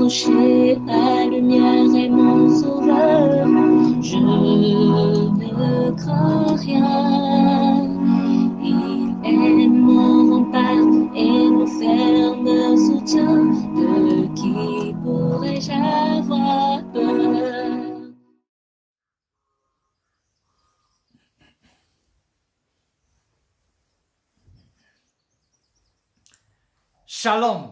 rocher, ma lumière et mon sauveur. Je ne crains rien. Il est mon rempart et mon ferme soutien. De qui pourrais-je avoir peur? Shalom.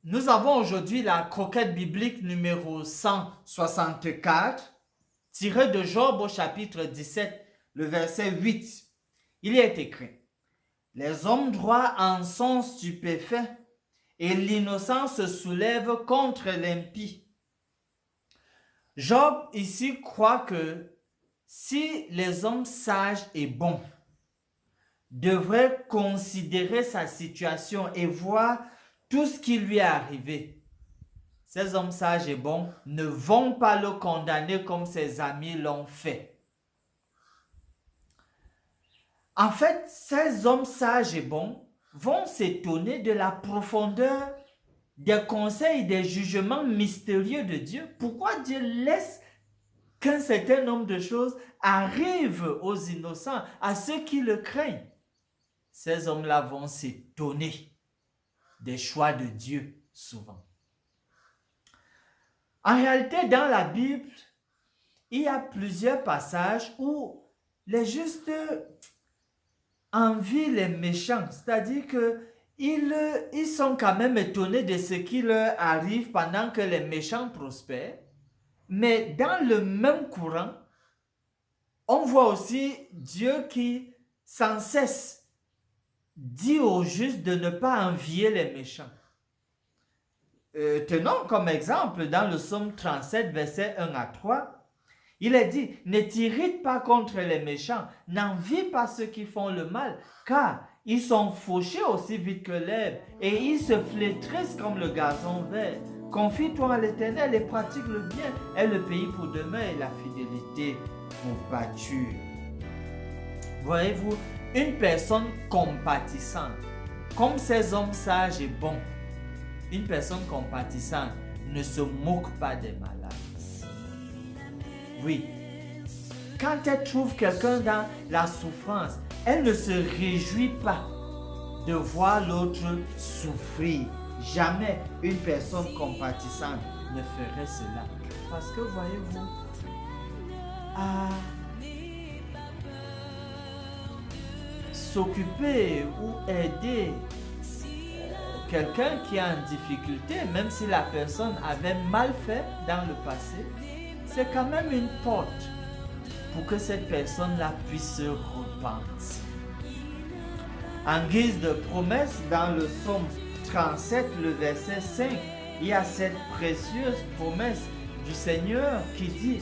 Nous avons aujourd'hui la croquette biblique numéro 164, tirée de Job au chapitre 17, le verset 8. Il y est écrit: les hommes droits en sont stupéfaits et l'innocent se soulève contre l'impie. Job ici croit que si les hommes sages et bons devraient considérer sa situation et voir tout ce qui lui est arrivé, ces hommes sages et bons ne vont pas le condamner comme ses amis l'ont fait. En fait, ces hommes sages et bons vont s'étonner de la profondeur des conseils et des jugements mystérieux de Dieu. Pourquoi Dieu laisse qu'un certain nombre de choses arrivent aux innocents, à ceux qui le craignent? Ces hommes-là vont s'étonner des choix de Dieu souvent. En réalité, dans la Bible, il y a plusieurs passages où les justes envient les méchants, c'est-à-dire qu'ils sont quand même étonnés de ce qui leur arrive pendant que les méchants prospèrent, mais dans le même courant, on voit aussi Dieu qui sans cesse dit aux justes de ne pas envier les méchants. Tenons comme exemple dans le psaume 37, versets 1 à 3, il est dit: ne t'irrite pas contre les méchants, n'envie pas ceux qui font le mal, car ils sont fauchés aussi vite que l'herbe et ils se flétrissent comme le gazon vert. Confie-toi à l'Éternel et pratique le bien, et le pays pour demain et la fidélité pour pâture. Voyez-vous, une personne compatissante, comme ces hommes sages et bons, une personne compatissante ne se moque pas des malades. Oui, quand elle trouve quelqu'un dans la souffrance, elle ne se réjouit pas de voir l'autre souffrir. Jamais une personne compatissante ne ferait cela. Parce que voyez-vous, s'occuper ou aider quelqu'un qui est en difficulté, même si la personne avait mal fait dans le passé, c'est quand même une porte pour que cette personne-là puisse se repentir. En guise de promesse, dans le psaume 37, le verset 5, il y a cette précieuse promesse du Seigneur qui dit: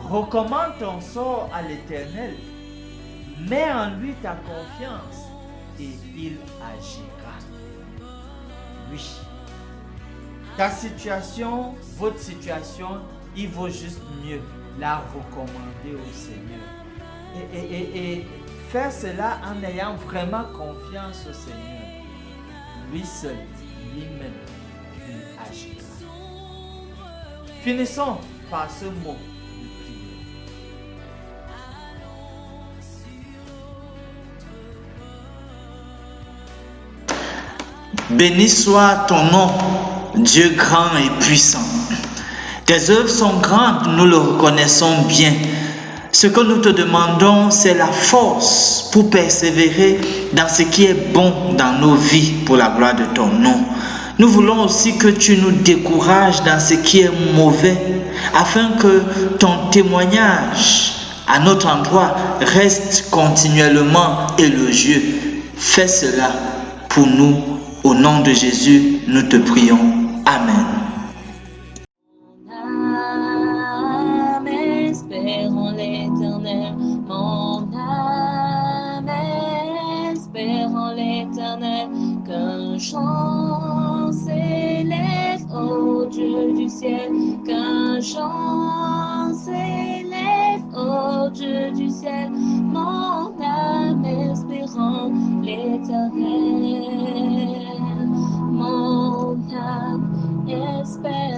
recommande ton sort à l'Éternel, mets en lui ta confiance et il agira. Oui, ta situation, votre situation, il vaut juste mieux la recommander au Seigneur. Et faire cela en ayant vraiment confiance au Seigneur. Lui seul, lui-même, il agira. Finissons par ce mot de prière. Béni soit ton nom, Dieu grand et puissant. Tes œuvres sont grandes, nous le reconnaissons bien. Ce que nous te demandons, c'est la force pour persévérer dans ce qui est bon dans nos vies pour la gloire de ton nom. Nous voulons aussi que tu nous décourages dans ce qui est mauvais, afin que ton témoignage à notre endroit reste continuellement élogieux. Fais cela pour nous. Au nom de Jésus, nous te prions. Amen. Mon âme espère en l'Éternel. Mon âme espère en l'Éternel. Qu'un chant s'élève au Dieu du ciel. Qu'un chant s'élève au Dieu du ciel. Mon âme espère en l'Éternel. Mon âme espère espérons